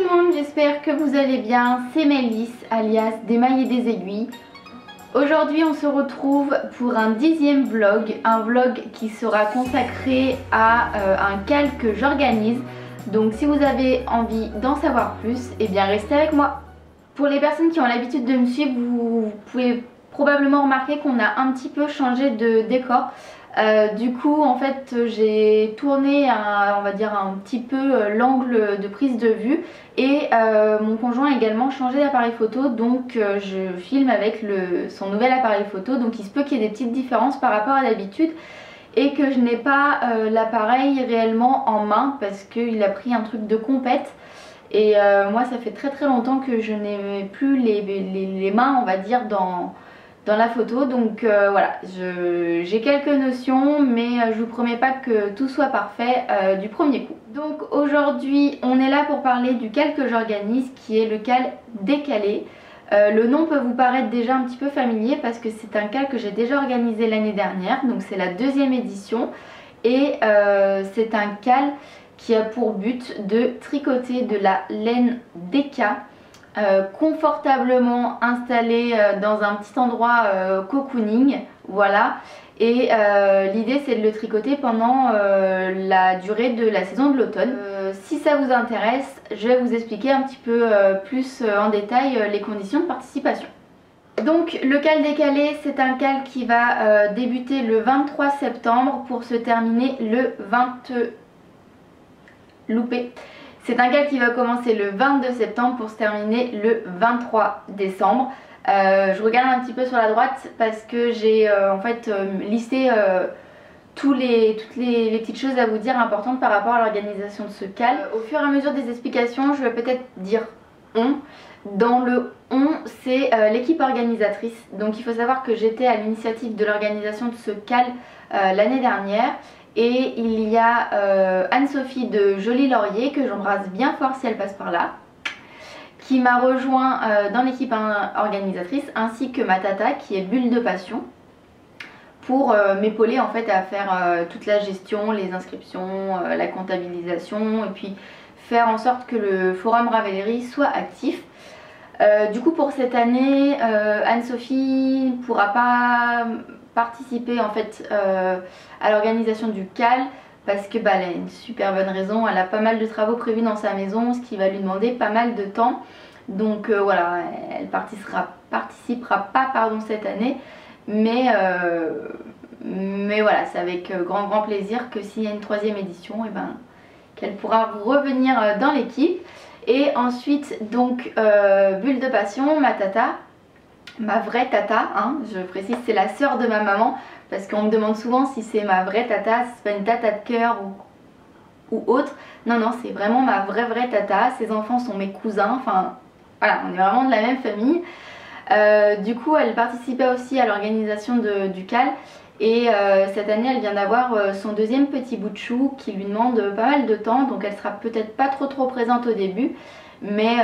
le monde, j'espère que vous allez bien, c'est Mélisse alias des mailles et des aiguilles. Aujourd'hui on se retrouve pour un 10e vlog, un vlog qui sera consacré à un cal que j'organise. Donc si vous avez envie d'en savoir plus, eh bien restez avec moi. Pour les personnes qui ont l'habitude de me suivre, vous pouvez probablement remarquer qu'on a un petit peu changé de décor. Du coup en fait j'ai tourné on va dire un petit peu l'angle de prise de vue et mon conjoint a également changé d'appareil photo, donc je filme avec son nouvel appareil photo, donc il se peut qu'il y ait des petites différences par rapport à d'habitude et que je n'ai pas l'appareil réellement en main parce qu'il a pris un truc de compète. Et moi ça fait très longtemps que je n'ai plus les mains, on va dire, dans la photo, donc voilà, j'ai quelques notions mais je vous promets pas que tout soit parfait du premier coup. Donc aujourd'hui on est là pour parler du cal que j'organise, qui est le cal décalé. Le nom peut vous paraître déjà un petit peu familier parce que c'est un cal que j'ai déjà organisé l'année dernière, donc c'est la 2e édition et c'est un cal qui a pour but de tricoter de la laine DK confortablement installé dans un petit endroit cocooning, voilà. Et l'idée c'est de le tricoter pendant la durée de la saison de l'automne. Si ça vous intéresse, je vais vous expliquer un petit peu plus en détail les conditions de participation. Donc le cal décalé, c'est un cal qui va débuter le 23 septembre pour se terminer le 20... loupé. C'est un cal qui va commencer le 22 septembre pour se terminer le 23 décembre. Je regarde un petit peu sur la droite parce que j'ai en fait listé toutes les petites choses à vous dire importantes par rapport à l'organisation de ce cal. Au fur et à mesure des explications, je vais peut-être dire on. Dans le on, c'est l'équipe organisatrice. Donc il faut savoir que j'étais à l'initiative de l'organisation de ce cal l'année dernière. Et il y a Anne-Sophie de Jolie Laurier, que j'embrasse bien fort si elle passe par là, qui m'a rejoint dans l'équipe organisatrice, ainsi que ma tata qui est Bulle de Passion, pour m'épauler en fait à faire toute la gestion, les inscriptions, la comptabilisation, et puis faire en sorte que le forum Ravellerie soit actif. Du coup pour cette année, Anne-Sophie ne pourra pas participer en fait à l'organisation du cal parce que elle a une super bonne raison, elle a pas mal de travaux prévus dans sa maison, ce qui va lui demander pas mal de temps. Donc voilà, elle participera pas cette année, mais voilà, c'est avec grand plaisir que s'il y a une 3e édition, qu'elle pourra revenir dans l'équipe. Et ensuite donc Bulle de Passion, ma tata, ma vraie tata, hein, je précise, c'est la sœur de ma maman, parce qu'on me demande souvent si c'est ma vraie tata, si c'est pas une tata de cœur ou autre. Non, c'est vraiment ma vraie tata. Ses enfants sont mes cousins, enfin voilà, on est vraiment de la même famille. Du coup elle participait aussi à l'organisation du cal. Et cette année elle vient d'avoir son 2e petit bout de chou qui lui demande pas mal de temps, donc elle sera peut-être pas trop présente au début, mais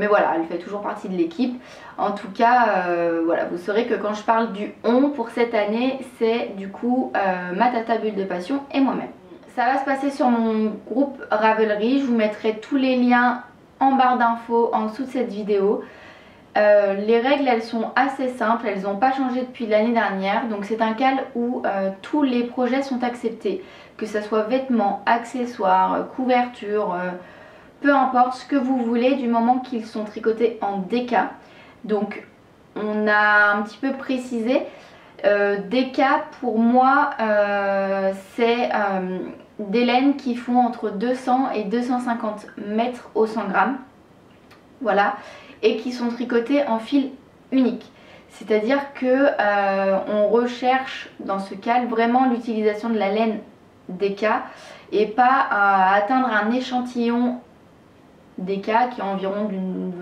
voilà, elle fait toujours partie de l'équipe. En tout cas voilà, vous saurez que quand je parle du on pour cette année, c'est du coup ma tata Bulle de Passion et moi-même. Ça va se passer sur mon groupe Ravellerie, je vous mettrai tous les liens en barre d'infos en dessous de cette vidéo. Les règles elles sont assez simples, elles n'ont pas changé depuis l'année dernière, donc c'est un cal où tous les projets sont acceptés, que ce soit vêtements, accessoires, couvertures, peu importe ce que vous voulez du moment qu'ils sont tricotés en DK. Donc on a un petit peu précisé, DK pour moi c'est des laines qui font entre 200 et 250 mètres au 100 grammes, voilà, et qui sont tricotées en fil unique. C'est-à-dire que on recherche dans ce cal vraiment l'utilisation de la laine DK et pas à atteindre un échantillon DK qui est environ d'une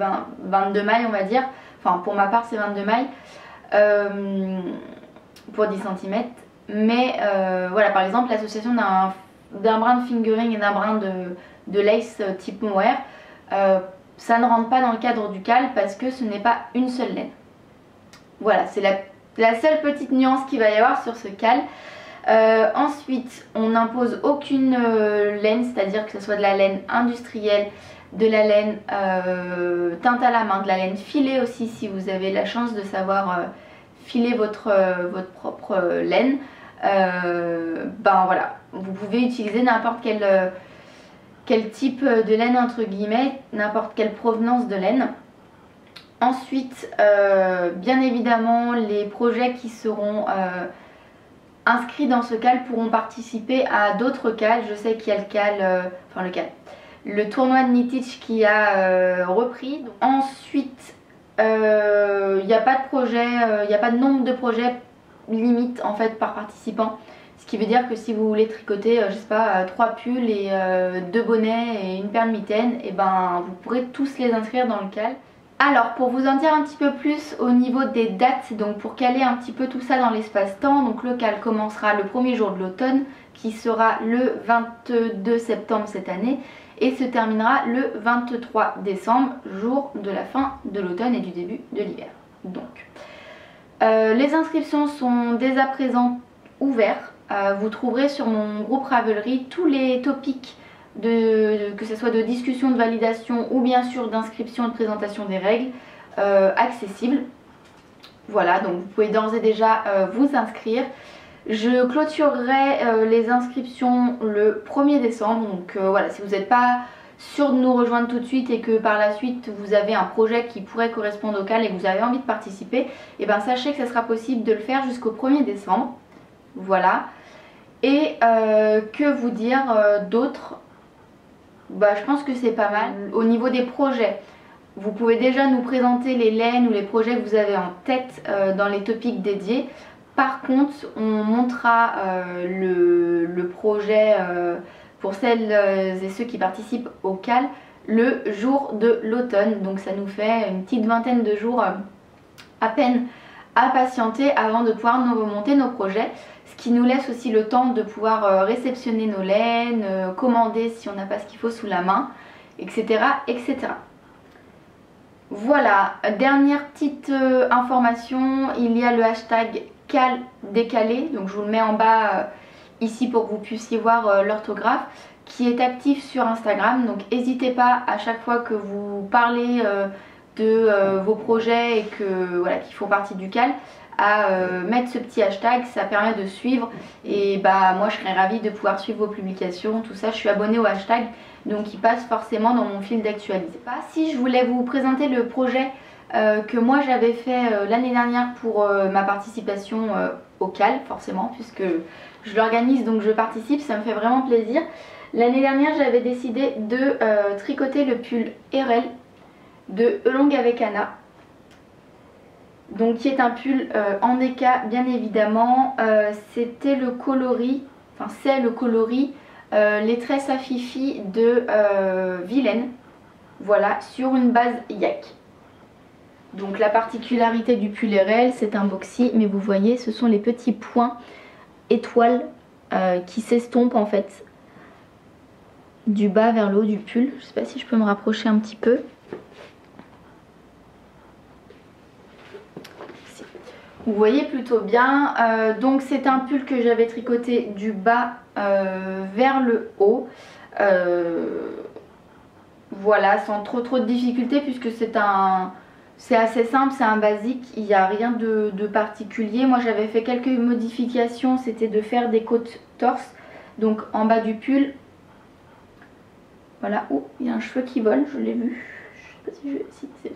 22 mailles, on va dire. Enfin pour ma part c'est 22 mailles pour 10 cm. Mais voilà, par exemple l'association d'un brin de fingering et d'un brin de lace type mohair, ça ne rentre pas dans le cadre du cal parce que ce n'est pas une seule laine. Voilà, c'est la seule petite nuance qu'il va y avoir sur ce cal. Ensuite, on n'impose aucune laine, c'est-à-dire que ce soit de la laine industrielle, de la laine teinte à la main, de la laine filée aussi si vous avez la chance de savoir filer votre propre laine. Ben voilà, vous pouvez utiliser n'importe quel type de laine entre guillemets, n'importe quelle provenance de laine. Ensuite, bien évidemment, les projets qui seront inscrits dans ce CAL pourront participer à d'autres CAL. Je sais qu'il y a le tournoi de Knitich qui a repris. Ensuite, il n'y a pas de projet, il n'y a pas de nombre de projets limite en fait par participant. Ce qui veut dire que si vous voulez tricoter, je sais pas, 3 pulls et 2 bonnets et une paire de mitaines, et ben vous pourrez tous les inscrire dans le CAL. Alors pour vous en dire un petit peu plus au niveau des dates, donc pour caler un petit peu tout ça dans l'espace-temps, donc le CAL commencera le premier jour de l'automne qui sera le 22 septembre cette année et se terminera le 23 décembre, jour de la fin de l'automne et du début de l'hiver. Donc les inscriptions sont dès à présent ouvertes. Vous trouverez sur mon groupe Ravelry tous les topics que ce soit de discussion, de validation ou bien sûr d'inscription et de présentation des règles accessibles. Voilà, donc vous pouvez d'ores et déjà vous inscrire. Je clôturerai les inscriptions le 1er décembre, donc voilà, si vous n'êtes pas sûr de nous rejoindre tout de suite et que par la suite vous avez un projet qui pourrait correspondre au CAL et que vous avez envie de participer, et bien sachez que ça sera possible de le faire jusqu'au 1er décembre. Voilà. Et que vous dire d'autre? Bah, je pense que c'est pas mal. Au niveau des projets, vous pouvez déjà nous présenter les laines ou les projets que vous avez en tête dans les topics dédiés. Par contre, on montrera le projet pour celles et ceux qui participent au CAL le jour de l'automne. Donc ça nous fait une petite vingtaine de jours à peine à patienter avant de pouvoir nous remonter nos projets. Ce qui nous laisse aussi le temps de pouvoir réceptionner nos laines, commander si on n'a pas ce qu'il faut sous la main, etc. etc. Voilà, dernière petite information, il y a le hashtag CAL décalé, donc je vous le mets en bas ici pour que vous puissiez voir l'orthographe, qui est actif sur Instagram. Donc n'hésitez pas à chaque fois que vous parlez de vos projets et que voilà, qui font partie du CAL, à mettre ce petit hashtag, ça permet de suivre et bah moi je serais ravie de pouvoir suivre vos publications, tout ça. Je suis abonnée au hashtag donc il passe forcément dans mon fil d'actualité. Si je voulais vous présenter le projet que moi j'avais fait l'année dernière pour ma participation au CAL, forcément puisque je l'organise donc je participe, ça me fait vraiment plaisir. L'année dernière j'avais décidé de tricoter le pull RL de Elong avec Anna. Donc qui est un pull en éca bien évidemment. C'était le coloris, enfin c'est le coloris les tresses à Fifi de Vilaine. Voilà, sur une base yak. Donc la particularité du pull RL, c'est un boxy, mais vous voyez ce sont les petits points étoiles qui s'estompent en fait du bas vers le haut du pull. Je sais pas si je peux me rapprocher un petit peu. Vous voyez plutôt bien, donc c'est un pull que j'avais tricoté du bas vers le haut, voilà, sans trop de difficultés puisque c'est assez simple, c'est un basique, il n'y a rien de particulier. Moi j'avais fait quelques modifications, c'était de faire des côtes torse, donc en bas du pull, voilà, oh il y a un cheveu qui vole, je l'ai vu, je sais pas si c'est bon.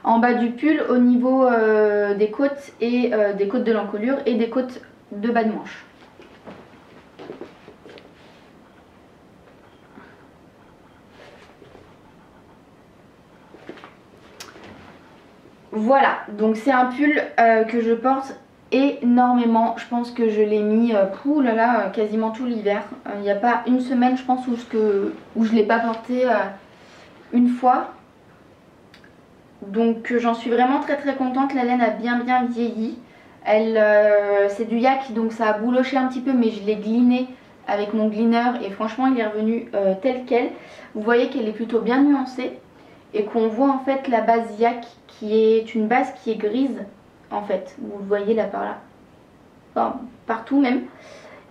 En bas du pull au niveau des côtes et des côtes de l'encolure et des côtes de bas de manche. Voilà, donc c'est un pull que je porte énormément. Je pense que je l'ai mis quasiment tout l'hiver. Il n'y a pas une semaine je pense où je ne l'ai pas porté une fois. Donc j'en suis vraiment très contente, la laine a bien vieilli. C'est du yak donc ça a bouloché un petit peu mais je l'ai gliné avec mon glineur et franchement il est revenu tel quel. Vous voyez qu'elle est plutôt bien nuancée et qu'on voit en fait la base yak qui est une base qui est grise en fait. Vous le voyez là par là, enfin, partout même.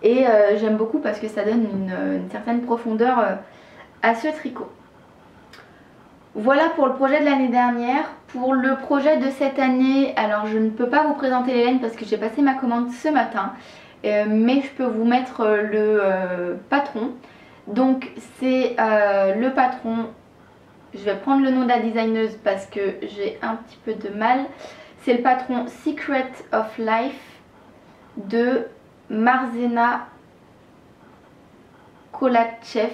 Et j'aime beaucoup parce que ça donne une certaine profondeur à ce tricot. Voilà pour le projet de l'année dernière. Pour le projet de cette année, alors je ne peux pas vous présenter les laines parce que j'ai passé ma commande ce matin, mais je peux vous mettre le patron. Donc c'est le patron, je vais prendre le nom de la designeuse parce que j'ai un petit peu de mal. C'est le patron Secret of Life de Marzena Kolachev.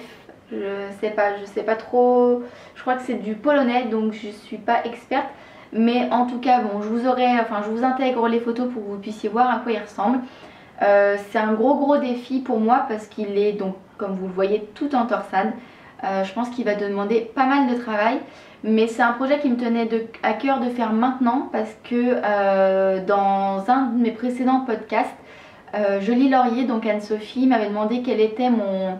Je sais pas trop, je crois que c'est du polonais donc je suis pas experte, mais en tout cas bon, je vous intègre les photos pour que vous puissiez voir à quoi il ressemble. C'est un gros défi pour moi parce qu'il est donc, comme vous le voyez, tout en torsade. Je pense qu'il va demander pas mal de travail, mais c'est un projet qui me tenait à cœur de faire maintenant parce que dans un de mes précédents podcasts, Jolie Laurier, donc Anne-Sophie, m'avait demandé quel était mon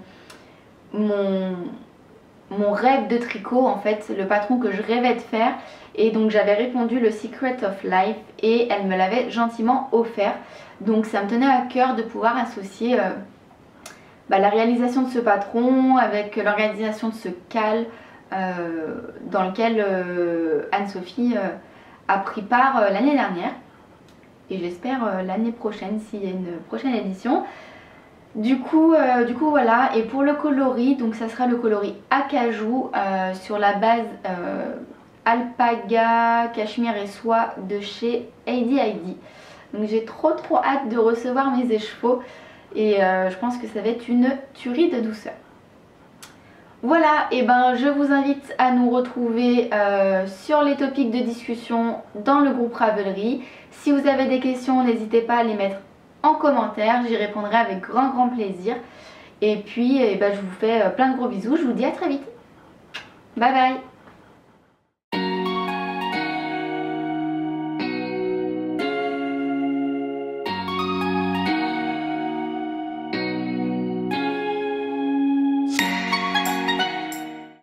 rêve de tricot, en fait, le patron que je rêvais de faire, et donc j'avais répondu le Secret of Life et elle me l'avait gentiment offert. Donc ça me tenait à cœur de pouvoir associer la réalisation de ce patron avec l'organisation de ce cal dans lequel Anne-Sophie a pris part l'année dernière, et j'espère l'année prochaine s'il y a une prochaine édition. Du coup voilà, et pour le coloris, donc ça sera le coloris acajou sur la base alpaga, cachemire et soie de chez Heidi Heidi. Donc j'ai trop hâte de recevoir mes écheveaux et je pense que ça va être une tuerie de douceur. Voilà, et ben je vous invite à nous retrouver sur les topics de discussion dans le groupe Ravelry. Si vous avez des questions, n'hésitez pas à les mettre en commentaire, j'y répondrai avec grand plaisir. Et puis je vous fais plein de gros bisous, je vous dis à très vite. Bye bye.